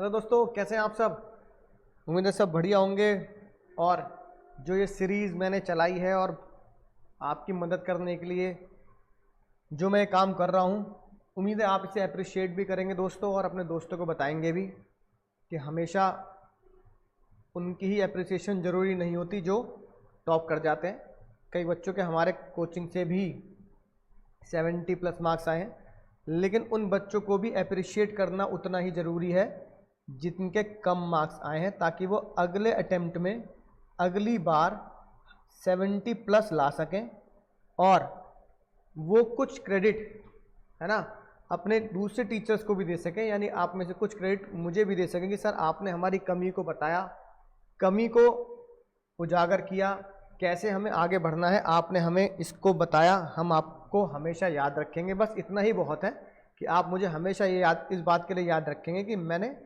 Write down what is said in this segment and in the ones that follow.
Hello दोस्तों, कैसे हैं आप सब। उम्मीद है सब बढ़िया होंगे। और जो ये सीरीज़ मैंने चलाई है और आपकी मदद करने के लिए जो मैं काम कर रहा हूँ, उम्मीद है आप इसे अप्रिशिएट भी करेंगे दोस्तों, और अपने दोस्तों को बताएंगे भी कि हमेशा उनकी ही अप्रिसिएशन ज़रूरी नहीं होती जो टॉप कर जाते हैं। कई बच्चों के हमारे कोचिंग से भी 70+ मार्क्स आए हैं, लेकिन उन बच्चों को भी अप्रिशिएट करना उतना ही ज़रूरी है जिनके कम मार्क्स आए हैं, ताकि वो अगले अटेम्प्ट में अगली बार 70+ ला सकें और वो कुछ क्रेडिट, है ना, अपने दूसरे टीचर्स को भी दे सकें। यानी आप में से कुछ क्रेडिट मुझे भी दे सकें कि सर आपने हमारी कमी को बताया, कमी को उजागर किया, कैसे हमें आगे बढ़ना है आपने हमें इसको बताया, हम आपको हमेशा याद रखेंगे। बस इतना ही बहुत है कि आप मुझे हमेशा ये याद, इस बात के लिए याद रखेंगे कि मैंने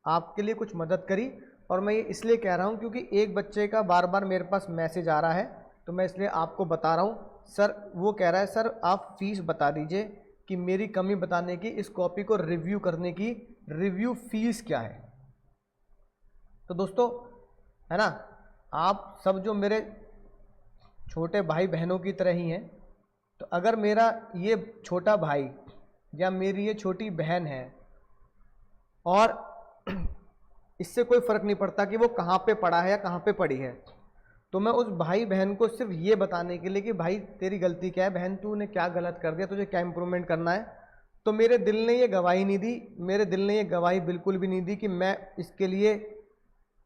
आपके लिए कुछ मदद करी। और मैं ये इसलिए कह रहा हूँ क्योंकि एक बच्चे का बार बार मेरे पास मैसेज आ रहा है, तो मैं इसलिए आपको बता रहा हूँ। सर वो कह रहा है सर आप फीस बता दीजिए कि मेरी कमी बताने की, इस कॉपी को रिव्यू करने की रिव्यू फीस क्या है। तो दोस्तों, है ना, आप सब जो मेरे छोटे भाई बहनों की तरह ही हैं, तो अगर मेरा ये छोटा भाई या मेरी ये छोटी बहन है और इससे कोई फ़र्क नहीं पड़ता कि वो कहाँ पे पढ़ा है या कहाँ पे पढ़ी है, तो मैं उस भाई बहन को सिर्फ ये बताने के लिए कि भाई तेरी गलती क्या है, बहन तूने क्या गलत कर दिया, तुझे क्या इम्प्रूवमेंट करना है, तो मेरे दिल ने ये गवाही नहीं दी, मेरे दिल ने ये गवाही बिल्कुल भी नहीं दी कि मैं इसके लिए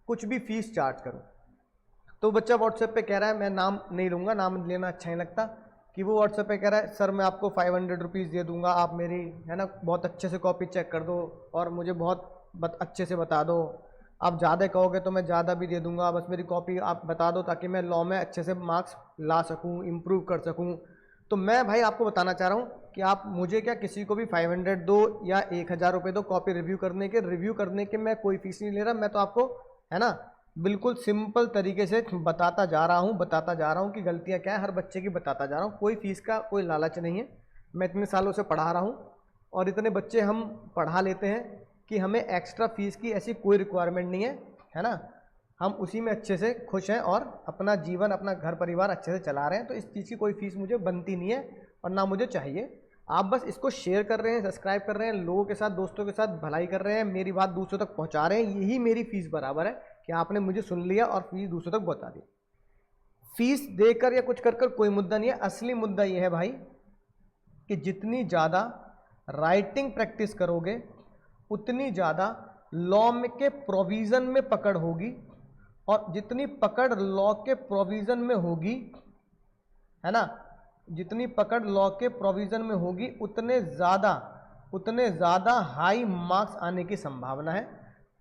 कुछ भी फीस चार्ज करूँ। तो बच्चा व्हाट्सएप पे कह रहा है, मैं नाम नहीं लूँगा, नाम लेना अच्छा नहीं लगता, कि वो व्हाट्सएप पे कह रहा है सर मैं आपको 500 रुपीज़ दे दूँगा, आप मेरी, है ना, बहुत अच्छे से कॉपी चेक कर दो और मुझे बहुत अच्छे से बता दो। आप ज़्यादा कहोगे तो मैं ज़्यादा भी दे दूँगा, बस मेरी कॉपी आप बता दो ताकि मैं लॉ में अच्छे से मार्क्स ला सकूँ, इम्प्रूव कर सकूँ। तो मैं भाई आपको बताना चाह रहा हूँ कि आप मुझे क्या किसी को भी 500 दो या 1000 रुपये दो कॉपी रिव्यू करने के मैं कोई फीस नहीं ले रहा। मैं तो आपको, है ना, बिल्कुल सिंपल तरीके से बताता जा रहा हूँ कि गलतियाँ क्या है हर बच्चे की, बताता जा रहा हूँ। कोई फीस का कोई लालच नहीं है। मैं इतने सालों से पढ़ा रहा हूँ और इतने बच्चे हम पढ़ा लेते हैं कि हमें एक्स्ट्रा फीस की ऐसी कोई रिक्वायरमेंट नहीं है ना। हम उसी में अच्छे से खुश हैं और अपना जीवन, अपना घर परिवार अच्छे से चला रहे हैं। तो इस चीज़ की कोई फीस मुझे बनती नहीं है और ना मुझे चाहिए। आप बस इसको शेयर कर रहे हैं, सब्सक्राइब कर रहे हैं, लोगों के साथ, दोस्तों के साथ भलाई कर रहे हैं, मेरी बात दूसरों तक पहुंचा रहे हैं, यही मेरी फीस बराबर है कि आपने मुझे सुन लिया और फीस दूसरों तक बता दी। फीस देकर या कुछ कर कोई मुद्दा नहीं है। असली मुद्दा यह है भाई कि जितनी ज़्यादा राइटिंग प्रैक्टिस करोगे उतनी ज़्यादा लॉ के प्रोविज़न में पकड़ होगी, और जितनी पकड़ लॉ के प्रोविज़न में होगी, है ना, जितनी पकड़ लॉ के प्रोविज़न में होगी उतने ज़्यादा हाई मार्क्स आने की संभावना है।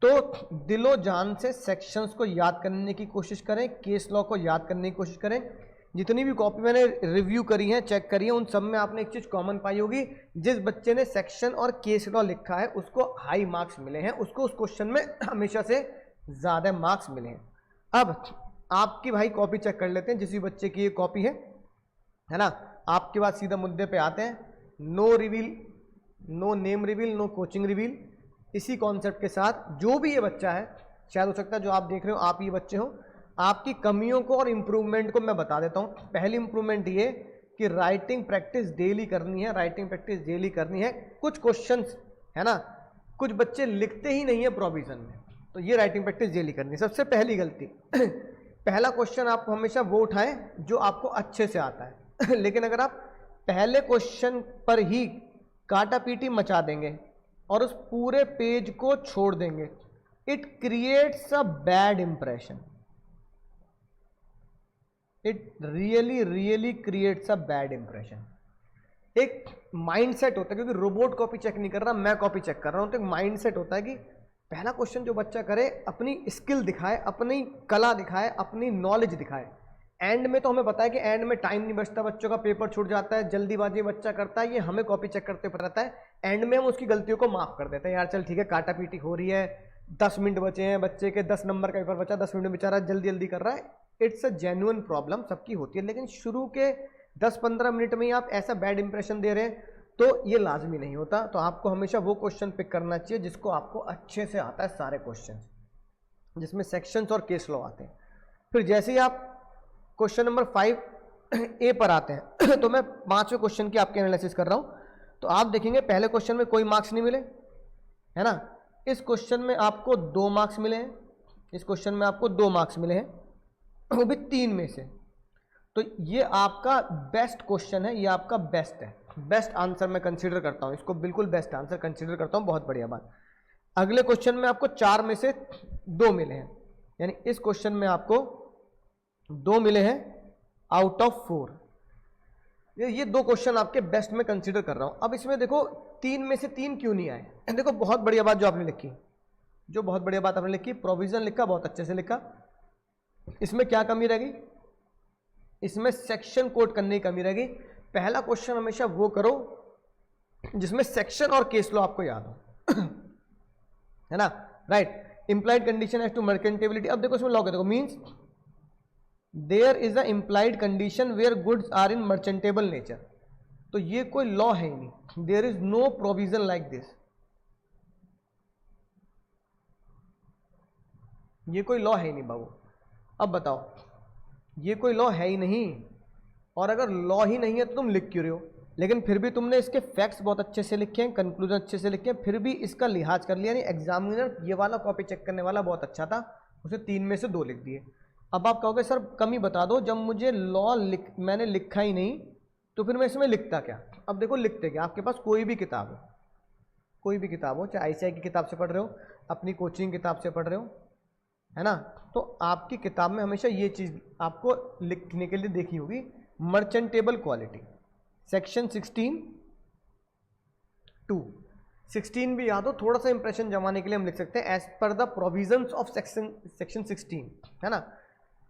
तो दिलो जान से सेक्शंस को याद करने की कोशिश करें, केस लॉ को याद करने की कोशिश करें। जितनी भी कॉपी मैंने रिव्यू करी है, चेक करी है, उन सब में आपने एक चीज़ कॉमन पाई होगी, जिस बच्चे ने सेक्शन और केस लॉ लिखा है उसको हाई मार्क्स मिले हैं, उसको उस क्वेश्चन में हमेशा से ज़्यादा मार्क्स मिले हैं। अब आपकी भाई कॉपी चेक कर लेते हैं, जिस भी बच्चे की ये कॉपी है ना। आपके बाद सीधा मुद्दे पे आते हैं। No reveal, no name reveal, no coaching reveal. इसी कॉन्सेप्ट के साथ जो भी ये बच्चा है, शायद हो सकता है जो आप देख रहे हो आप ये बच्चे हो, आपकी कमियों को और इम्प्रूवमेंट को मैं बता देता हूँ। पहली इम्प्रूवमेंट ये कि राइटिंग प्रैक्टिस डेली करनी है, राइटिंग प्रैक्टिस डेली करनी है। कुछ क्वेश्चंस, है ना, कुछ बच्चे लिखते ही नहीं है प्रोविजन में, तो ये राइटिंग प्रैक्टिस डेली करनी है। सबसे पहली गलती पहला क्वेश्चन आप हमेशा वो उठाएं जो आपको अच्छे से आता है लेकिन अगर आप पहले क्वेश्चन पर ही काटा पीटी मचा देंगे और उस पूरे पेज को छोड़ देंगे, it creates a bad impression. It really creates a bad impression. एक माइंडसेट होता है, क्योंकि रोबोट कॉपी चेक नहीं कर रहा, मैं कॉपी चेक कर रहा हूं, तो एक माइंडसेट होता है कि पहला क्वेश्चन जो बच्चा करे अपनी स्किल दिखाए, अपनी कला दिखाए, अपनी नॉलेज दिखाए। एंड में तो हमें पता है कि एंड में टाइम नहीं बचता, बच्चों का पेपर छूट जाता है, जल्दीबाजी बच्चा करता है, ये हमें कॉपी चेक करते पता रहता है। एंड में हम उसकी गलतियों को माफ कर देते हैं, यार चल ठीक है, काटा पीटी हो रही है, 10 मिनट बचे हैं, बच्चे के 10 नंबर का पेपर बचा, 10 मिनट में बेचारा जल्दी जल्दी कर रहा है। इट्स अ जेन्युइन प्रॉब्लम, सबकी होती है। लेकिन शुरू के 10-15 मिनट में ही आप ऐसा बैड इंप्रेशन दे रहे हैं, तो ये लाजमी नहीं होता। तो आपको हमेशा वो क्वेश्चन पिक करना चाहिए जिसको आपको अच्छे से आता है, सारे क्वेश्चन जिसमें सेक्शंस और केस लॉ आते हैं। फिर जैसे ही आप क्वेश्चन नंबर 5A पर आते हैं तो मैं 5वें क्वेश्चन की आपके एनालिसिस कर रहा हूं। तो आप देखेंगे पहले क्वेश्चन में कोई मार्क्स नहीं मिले, है ना। इस क्वेश्चन में आपको 2 मार्क्स मिले हैं, इस क्वेश्चन में आपको 2 मार्क्स मिले हैं, वो भी 3 में से। तो ये आपका बेस्ट क्वेश्चन है, ये आपका बेस्ट है, बेस्ट आंसर मैं कंसीडर करता हूं इसको, बिल्कुल बेस्ट आंसर कंसीडर करता हूं। बहुत बढ़िया बात। अगले क्वेश्चन में आपको 4 में से 2 मिले हैं, यानी इस क्वेश्चन में आपको 2 मिले हैं आउट ऑफ 4। ये 2 क्वेश्चन आपके बेस्ट में कंसीडर कर रहा हूं। अब इसमें देखो 3 में से 3 क्यों नहीं आए। देखो बहुत बढ़िया बात जो आपने लिखी, जो बहुत बढ़िया बात आपने लिखी, प्रोविजन लिखा, बहुत अच्छे से लिखा। इसमें क्या कमी रह गई, इसमें सेक्शन कोड करने की कमी रह गई। पहला क्वेश्चन हमेशा वो करो जिसमें सेक्शन और केस लॉ आपको याद हो है ना, right. Implied condition as to merchantability, अब देखो इसमें लॉ देखो, means there is a implied condition where goods are in merchantable nature. तो ये कोई लॉ है ही नहीं, there is no provision like this, ये कोई लॉ है ही नहीं बाबू। अब बताओ, ये कोई लॉ है ही नहीं, और अगर लॉ ही नहीं है तो तुम लिख क्यों रहे हो। लेकिन फिर भी तुमने इसके फैक्ट्स बहुत अच्छे से लिखे हैं, कंक्लूजन अच्छे से लिखे हैं, फिर भी इसका लिहाज कर लिया नहीं। एग्जामिनर ये वाला कॉपी चेक करने वाला बहुत अच्छा था, उसे 3 में से 2 लिख दिए। अब आप कहोगे सर कमी बता दो, जब मुझे लॉ मैंने लिखा ही नहीं तो फिर मैं इसमें लिखता क्या। अब देखो लिखते क्या, आपके पास कोई भी किताब हो, कोई भी किताब हो, चाहे ICI की किताब से पढ़ रहे हो, अपनी कोचिंग किताब से पढ़ रहे हो, है ना, तो आपकी किताब में हमेशा ये चीज़ आपको लिखने के लिए देखी होगी, मर्चेंटेबल क्वालिटी, सेक्शन 16(2)। 16 भी याद हो, थोड़ा सा इंप्रेशन जमाने के लिए हम लिख सकते हैं as per the provisions of section 16, है ना।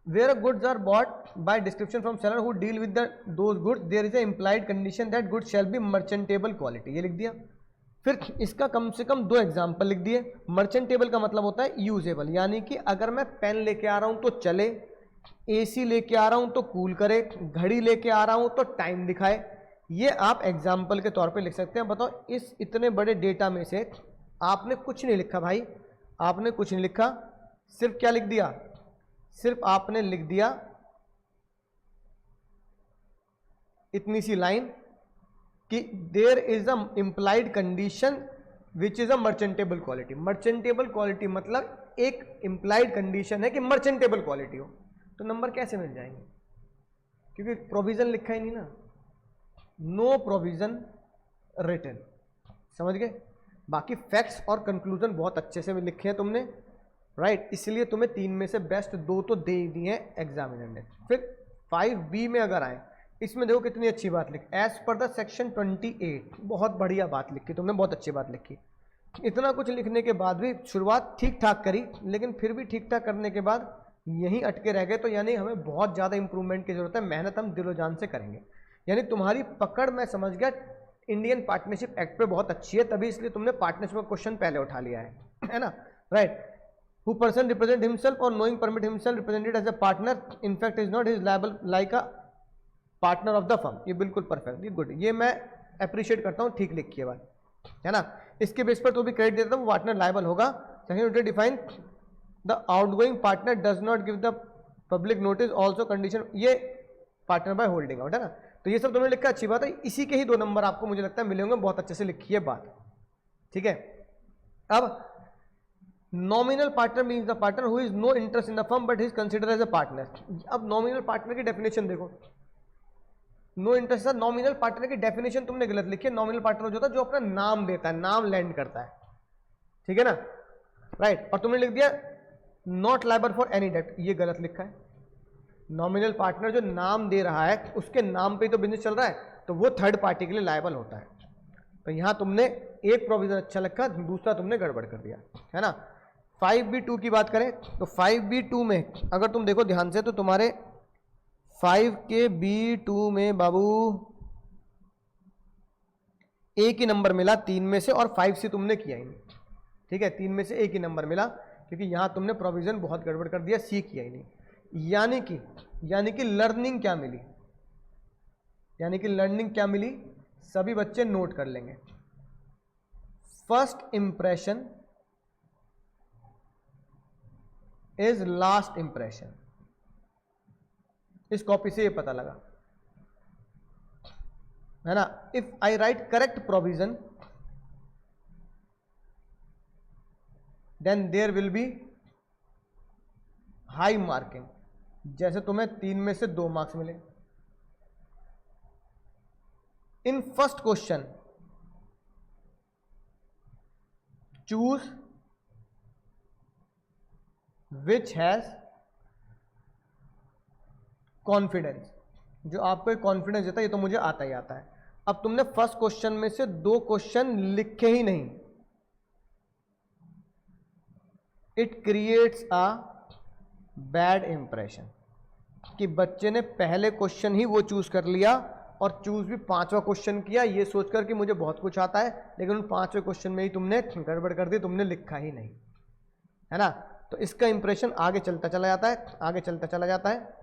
Where goods are bought by description from seller who deal with those goods, there is a implied condition that goods shall be merchantable quality, ये लिख दिया। फिर इसका कम से कम 2 एग्जाम्पल लिख दिए। मर्चेंटेबल का मतलब होता है यूजेबल, यानी कि अगर मैं पेन लेके आ रहा हूं तो चले, AC लेके आ रहा हूं तो कूल करे, घड़ी लेके आ रहा हूं तो टाइम दिखाए। ये आप एग्जाम्पल के तौर पे लिख सकते हैं। बताओ इस इतने बड़े डेटा में से आपने कुछ नहीं लिखा भाई, आपने कुछ नहीं लिखा, सिर्फ क्या लिख दिया, सिर्फ आपने लिख दिया इतनी सी लाइन कि there is a implied condition which is a merchantable quality. Merchantable quality मतलब एक इंप्लाइड कंडीशन है कि मर्चेंटेबल क्वालिटी हो, तो नंबर कैसे मिल जाएंगे, क्योंकि प्रोविजन लिखा ही नहीं ना, नो प्रोविजन रिटन, समझ गए। बाकी फैक्ट्स और कंक्लूजन बहुत अच्छे से भी लिखे हैं तुमने, राइट, इसलिए तुम्हें 3 में से बेस्ट 2 तो दे ही दिए हैं एग्जामिनर ने। फिर 5B में अगर आए, इसमें देखो कितनी अच्छी बात लिखी, एज पर द सेक्शन 28, बहुत बढ़िया बात लिखी तुमने, बहुत अच्छी बात लिखी। इतना कुछ लिखने के बाद भी शुरुआत ठीक ठाक करी, लेकिन फिर भी ठीक ठाक करने के बाद यहीं अटके रह गए, तो यानी हमें बहुत ज़्यादा इंप्रूवमेंट की जरूरत है, मेहनत हम दिलो जान से करेंगे। यानी तुम्हारी पकड़ मैं समझ गया इंडियन पार्टनरशिप एक्ट पे बहुत अच्छी है, तभी इसलिए तुमने पार्टनरशिप का क्वेश्चन पहले उठा लिया है ना, right. Who person represent himself और knowing permit himself represented as a partner in fact is not his liable like a partner of the firm, ये बिल्कुल परफेक्ट, ये गुड, ये मैं अप्रिशिएट करता हूँ, ठीक लिखी है बात, है ना। इसके बेस पर तो भी क्रेडिट देता हूँ, पार्टनर लायबल होगा। Second define the outgoing partner does not give the public notice also condition, ये पार्टनर बाय होल्डिंग आउट, है ना। तो ये सब तुमने लिखा, अच्छी बात है, इसी के ही 2 नंबर आपको मुझे लगता है मिले होंगे, बहुत अच्छे से लिखी है बात, ठीक है। अब nominal partner means the partner who is no interest in the firm but is considered as a partner. अब नॉमिनल पार्टनर की डेफिनेशन देखो, नो इंटरेस्ट, नॉमिनल पार्टनर की डेफिनेशन तुमने गलत लिखी है। नॉमिनल पार्टनर जो होता है जो अपना नाम देता है, नाम लैंड करता है, ठीक है ना, राइट। और तुमने लिख दिया not liable for any debt, ये गलत लिखा है। नॉमिनल पार्टनर जो नाम दे रहा है उसके नाम पे तो बिजनेस चल रहा है, तो वो थर्ड पार्टी के लिए लायबल होता है। तो यहां तुमने एक प्रोविजन अच्छा लिखा, दूसरा तुमने गड़बड़ कर दिया, है ना। 5B2 की बात करें तो 5B2 में अगर तुम देखो ध्यान से, तो तुम्हारे 5KB2 में बाबू एक ही नंबर मिला 3 में से, और 5C तुमने किया ही नहीं, ठीक है। 3 में से एक ही नंबर मिला, क्योंकि यहां तुमने प्रोविजन बहुत गड़बड़ कर दिया, C किया ही नहीं। यानी कि लर्निंग क्या मिली, यानी कि लर्निंग क्या मिली, सभी बच्चे नोट कर लेंगे। First impression is last impression. इस कॉपी से ये पता लगा है ना। If I write correct provision then there will be high marking. जैसे तुम्हें 3 में से 2 मार्क्स मिले। In first question choose which has confidence. जो आपको एक कॉन्फिडेंस देता है, ये तो मुझे आता ही आता है। अब तुमने फर्स्ट क्वेश्चन में से 2 क्वेश्चन लिखे ही नहीं, it creates a bad impression कि बच्चे ने पहले क्वेश्चन ही वो चूज कर लिया और चूज भी 5वां क्वेश्चन किया ये सोचकर कि मुझे बहुत कुछ आता है, लेकिन उन 5वें क्वेश्चन में ही तुमने गड़बड़ कर दी, तुमने लिखा ही नहीं, है ना। तो इसका इंप्रेशन आगे चलता चला जाता है, आगे चलता चला जाता है।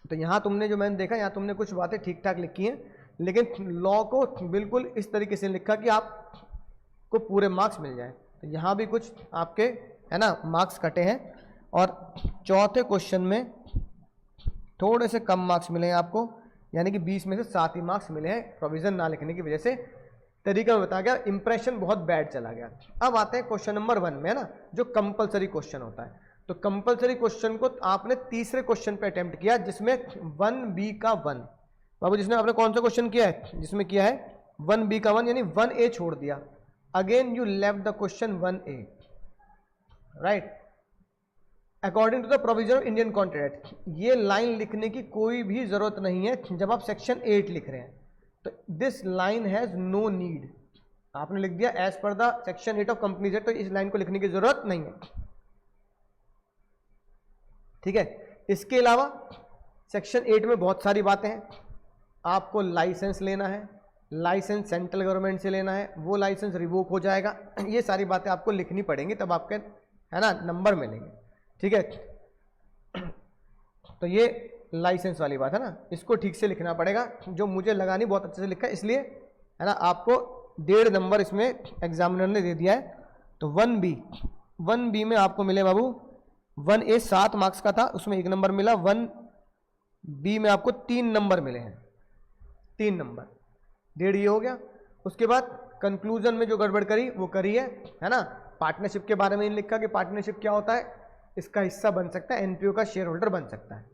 तो यहाँ तुमने जो मैंने देखा, यहाँ तुमने कुछ बातें ठीक ठाक लिखी हैं, लेकिन लॉ को बिल्कुल इस तरीके से लिखा कि आपको पूरे मार्क्स मिल जाए। तो यहाँ भी कुछ आपके, है ना, मार्क्स कटे हैं। और चौथे क्वेश्चन में थोड़े से कम मार्क्स मिले हैं आपको, यानी कि 20 में से 7 ही मार्क्स मिले हैं प्रोविजन ना लिखने की वजह से। तरीका में बताया गया, इंप्रेशन बहुत बैड चला गया। अब आते हैं क्वेश्चन नंबर 1 में, है ना, जो कंपलसरी क्वेश्चन होता है। तो कंपलसरी क्वेश्चन को आपने तीसरे क्वेश्चन पे अटेम्प्ट किया, जिसमें 1B का 1। बाबू जिसने आपने कौन सा क्वेश्चन किया है, जिसमें किया है 1B का 1, यानी 1A छोड़ दिया। Again you left the question 1A, right, according to the provision of Indian contract. ये लाइन लिखने की कोई भी जरूरत नहीं है जब आप सेक्शन 8 लिख रहे हैं। तो this line has no need, आपने लिख दिया as per the section 8 of companies act, तो इस लाइन को लिखने की जरूरत नहीं है, ठीक है। इसके अलावा सेक्शन 8 में बहुत सारी बातें हैं। आपको लाइसेंस लेना है, लाइसेंस सेंट्रल गवर्नमेंट से लेना है, वो लाइसेंस रिवोक हो जाएगा, ये सारी बातें आपको लिखनी पड़ेंगी, तब आपके, है ना, नंबर मिलेंगे, ठीक है। तो ये लाइसेंस वाली बात है ना, इसको ठीक से लिखना पड़ेगा। जो मुझे लगा नहीं बहुत अच्छे से लिखा है, इसलिए, है ना, आपको 1.5 नंबर इसमें एग्जामिनर ने दे दिया है। तो 1B में आपको मिले बाबू 1A 7 मार्क्स का था, उसमें 1 नंबर मिला। 1B में आपको 3 नंबर मिले हैं, 3 नंबर, 1.5 ये हो गया। उसके बाद कंक्लूजन में जो गड़बड़ करी वो करी है ना। पार्टनरशिप के बारे में नहीं लिखा कि पार्टनरशिप क्या होता है, इसका हिस्सा बन सकता है, एनपीओ का शेयर होल्डर बन सकता है,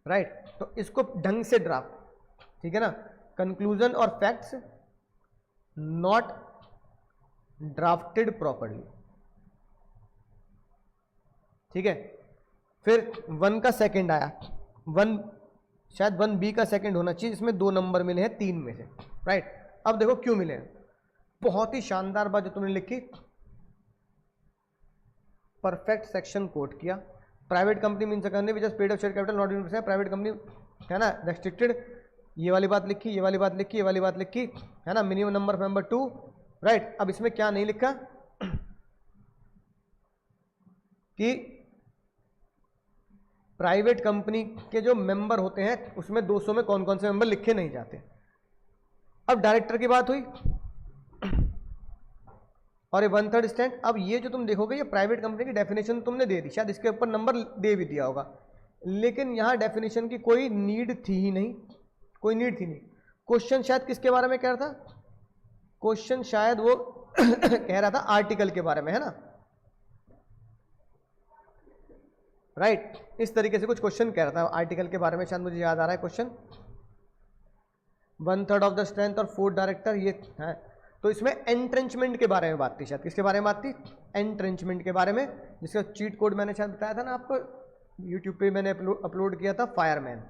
राइट। तो इसको ढंग से ड्राफ्ट, ठीक है ना। कंक्लूजन और फैक्ट्स नॉट ड्राफ्टेड प्रॉपर्ली, ठीक है। फिर 1 का सेकंड आया, 1 शायद 1B का सेकंड होना चाहिए, इसमें 2 नंबर मिले हैं 3 में से, राइट। अब देखो क्यों मिले हैं। बहुत ही शानदार बात जो तुमने लिखी, परफेक्ट सेक्शन कोट किया। प्राइवेट कंपनी मीन्स करने which paid of share capital not in private company, है ना, रेस्ट्रिक्टेड, ये वाली बात लिखी, ये वाली बात लिखी, ये वाली बात लिखी, है ना। Minimum number member 2, right. अब इसमें क्या नहीं लिखा कि प्राइवेट कंपनी के जो मेंबर होते हैं उसमें 200 में कौन कौन से मेंबर लिखे नहीं जाते। अब डायरेक्टर की बात हुई और ये 1/3 स्टैंड। अब ये जो तुम देखोगे, ये प्राइवेट कंपनी की डेफिनेशन तुमने दे दी, शायद इसके ऊपर नंबर दे भी दिया होगा, लेकिन यहां डेफिनेशन की कोई नीड थी ही नहीं, कोई नीड थी नहीं। क्वेश्चन शायद किसके बारे में कह रहा था, क्वेश्चन शायद वो कह रहा था आर्टिकल के बारे में, है ना, राइट। इस तरीके से कुछ क्वेश्चन कह रहा था आर्टिकल के बारे में, शायद मुझे याद आ रहा है क्वेश्चन। 1/3 ऑफ द स्ट्रेंथ और 4th डायरेक्टर, ये है। तो इसमें एंट्रेंचमेंट के बारे में बात थी, शायद किसके बारे में बात थी, एंट्रेंचमेंट के बारे में, जिसका चीट कोड मैंने शायद बताया था ना आपको, यूट्यूब पे मैंने अपलोड किया था, फायरमैन।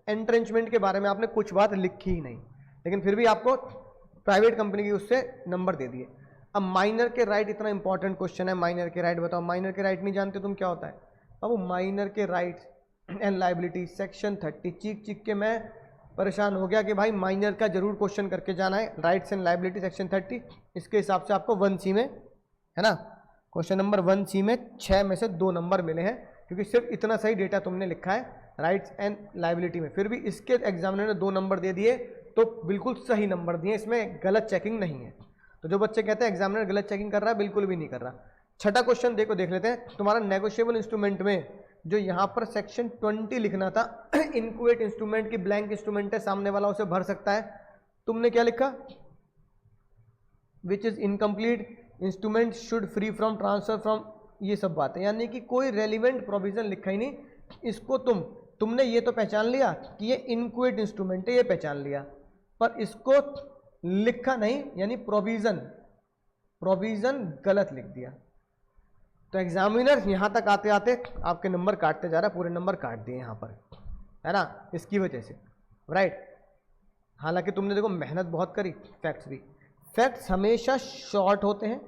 एंट्रेंचमेंट के बारे में आपने कुछ बात लिखी ही नहीं, लेकिन फिर भी आपको प्राइवेट कंपनी की उससे नंबर दे दिए। अब माइनर के राइट, इतना इंपॉर्टेंट क्वेश्चन है, माइनर के राइट बताओ। माइनर के राइट नहीं जानते तुम क्या होता है। अब वो माइनर के राइट एंड लायबिलिटी सेक्शन 30, चीख के मैं परेशान हो गया कि भाई माइनर का जरूर क्वेश्चन करके जाना है, राइट्स एंड लायबिलिटी सेक्शन 30। इसके हिसाब से आपको 1C में, है ना, क्वेश्चन नंबर 1C में 6 में से 2 नंबर मिले हैं, क्योंकि सिर्फ इतना सही डेटा तुमने लिखा है राइट्स एंड लायबिलिटी में, फिर भी इसके एग्जामिनर ने 2 नंबर दे दिए तो बिल्कुल सही नंबर दिए, इसमें गलत चेकिंग नहीं है। तो जो बच्चे कहते हैं एग्जामिनर गलत चेकिंग कर रहा है, बिल्कुल भी नहीं कर रहा। छठा क्वेश्चन देखो, देख लेते हैं। तुम्हारा नेगोशिएबल इंस्ट्रूमेंट में जो यहाँ पर सेक्शन 20 लिखना था, इनक्यूबेट इंस्ट्रूमेंट की ब्लैंक इंस्ट्रूमेंट है, सामने वाला उसे भर सकता है। तुमने क्या लिखा? Which is incomplete instrument should free from transfer from, ये सब बातें, यानी कि कोई रेलिवेंट प्रोविजन लिखा ही नहीं। इसको तुमने ये तो पहचान लिया कि ये इनक्यूबेट इंस्ट्रूमेंट है, ये पहचान लिया, पर इसको लिखा नहीं, यानी प्रोविजन गलत लिख दिया। तो एग्जामिनर यहाँ तक आते आते आपके नंबर काटते जा रहा है, पूरे नंबर काट दिए यहाँ पर, है ना, इसकी वजह से, राइट। हालांकि तुमने देखो मेहनत बहुत करी, फैक्ट्स भी, फैक्ट्स हमेशा शॉर्ट होते हैं,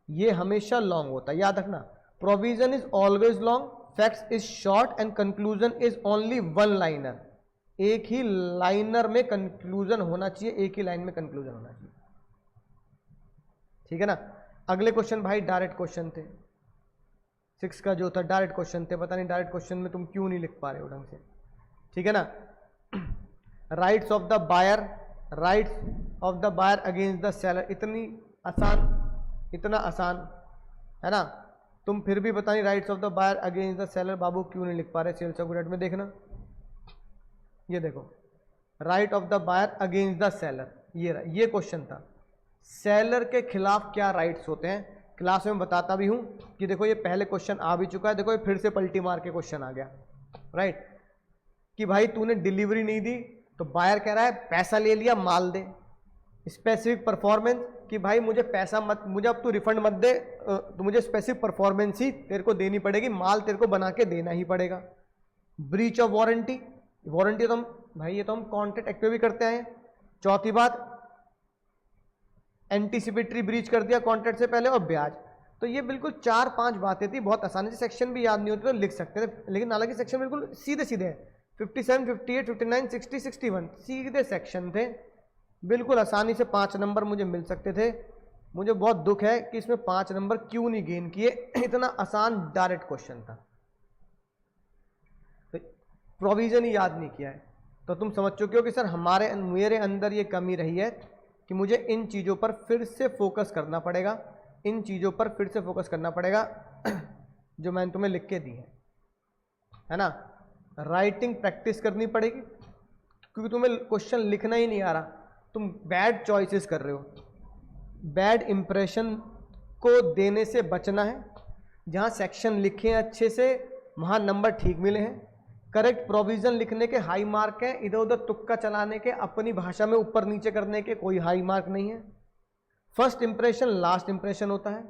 ये हमेशा लॉन्ग होता है, याद रखना। Provision is always long, facts is short and conclusion is only one liner. एक ही लाइनर में कंक्लूजन होना चाहिए, एक ही लाइन में कंक्लूजन होना चाहिए, ठीक है ना। अगले क्वेश्चन भाई डायरेक्ट क्वेश्चन थे, 6 का जो था डायरेक्ट क्वेश्चन थे। पता नहीं डायरेक्ट क्वेश्चन में तुम क्यों नहीं लिख पा रहे हो ढंग से, ठीक है ना। Rights of the buyer, rights of the buyer against the seller, इतना आसान है ना। तुम फिर भी पता नहीं rights of the buyer against the seller बाबू क्यों नहीं लिख पा रहे सेल्स एग्रीमेंट में। देखना, ये देखो, right of the buyer against the seller, ये क्वेश्चन था। सेलर के खिलाफ क्या राइट्स होते हैं, क्लास में बताता भी हूं कि देखो ये पहले क्वेश्चन आ भी चुका है, देखो ये फिर से पलटी मार के क्वेश्चन आ गया, राइट। कि भाई तूने डिलीवरी नहीं दी तो बायर कह रहा है पैसा ले लिया, माल दे। स्पेसिफिक परफॉर्मेंस कि भाई मुझे पैसा मत, मुझे अब तू रिफंड मत दे, तो मुझे स्पेसिफिक परफॉर्मेंस ही तेरे को देनी पड़ेगी, माल तेरे को बना के देना ही पड़ेगा। ब्रीच ऑफ वारंटी, वारंटी तो हम भाई ये तो हम कॉन्ट्रैक्ट एक्ट पे भी करते हैं। चौथी बात, एंटीसिपेटरी ब्रीच कर दिया कॉन्ट्रैक्ट से पहले, और ब्याज। तो ये बिल्कुल 4-5 बातें थी, बहुत आसानी से, सेक्शन भी याद नहीं होते तो लिख सकते थे, लेकिन हालांकि सेक्शन बिल्कुल सीधे सीधे हैं, 57, 58, 59, 60, 61 सीधे सेक्शन थे, बिल्कुल आसानी से 5 नंबर मुझे मिल सकते थे। मुझे बहुत दुख है कि इसमें 5 नंबर क्यों नहीं गेन किए, इतना आसान डायरेक्ट क्वेश्चन था, तो प्रोविजन ही याद नहीं किया है। तो तुम समझ चुके हो कि सर मेरे अंदर ये कमी रही है कि मुझे इन चीज़ों पर फिर से फोकस करना पड़ेगा, इन चीज़ों पर फिर से फोकस करना पड़ेगा जो मैंने तुम्हें लिख के दी है ना। राइटिंग प्रैक्टिस करनी पड़ेगी, क्योंकि तुम्हें क्वेश्चन लिखना ही नहीं आ रहा, तुम बैड चॉइसेस कर रहे हो। बैड इंप्रेशन को देने से बचना है, जहाँ सेक्शन लिखे हैं अच्छे से वहाँ नंबर ठीक मिले हैं। करेक्ट प्रोविजन लिखने के हाई मार्क हैं, इधर उधर तुक्का चलाने के, अपनी भाषा में ऊपर नीचे करने के कोई हाई मार्क नहीं है। फर्स्ट इंप्रेशन लास्ट इंप्रेशन होता है।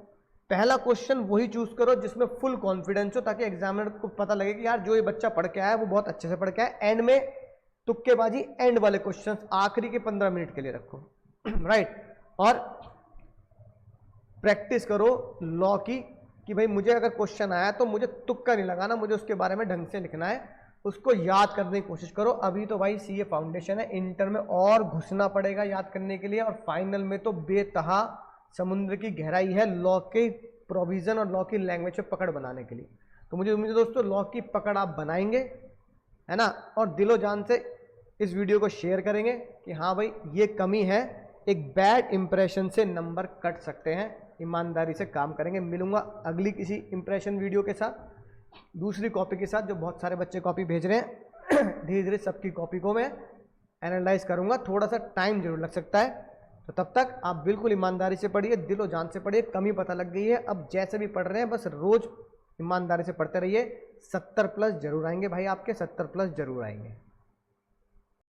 पहला क्वेश्चन वही चूज करो जिसमें फुल कॉन्फिडेंस हो, ताकि एग्जामिनर को पता लगे कि यार जो ये बच्चा पढ़ के आया है वो बहुत अच्छे से पढ़ के आया। एंड में तुक्केबाजी, एंड वाले क्वेश्चंस आखिरी के 15 मिनट के लिए रखो राइट। और प्रैक्टिस करो लॉ की कि भाई मुझे अगर क्वेश्चन आया तो मुझे तुक्का नहीं लगाना, मुझे उसके बारे में ढंग से लिखना है, उसको याद करने की कोशिश करो। अभी तो भाई सीए फाउंडेशन है, इंटर में और घुसना पड़ेगा याद करने के लिए, और फाइनल में तो बेतहा समुद्र की गहराई है लॉ के प्रोविजन और लॉ की लैंग्वेज पे पकड़ बनाने के लिए। तो मुझे उम्मीद है दोस्तों लॉ की पकड़ आप बनाएंगे, है ना, और दिलो जान से इस वीडियो को शेयर करेंगे कि हाँ भाई ये कमी है, एक बैड इंप्रेशन से नंबर कट सकते हैं, ईमानदारी से काम करेंगे। मिलूंगा अगली किसी इंप्रेशन वीडियो के साथ, दूसरी कॉपी के साथ, जो बहुत सारे बच्चे कॉपी भेज रहे हैं धीरे धीरे सबकी कॉपी को मैं एनालाइज करूंगा, थोड़ा सा टाइम जरूर लग सकता है। तो तब तक आप बिल्कुल ईमानदारी से पढ़िए, दिलो जान से पढ़िए। कमी पता लग गई है, अब जैसे भी पढ़ रहे हैं बस रोज ईमानदारी से पढ़ते रहिए। 70+ जरूर आएंगे भाई, आपके 70+ जरूर आएंगे।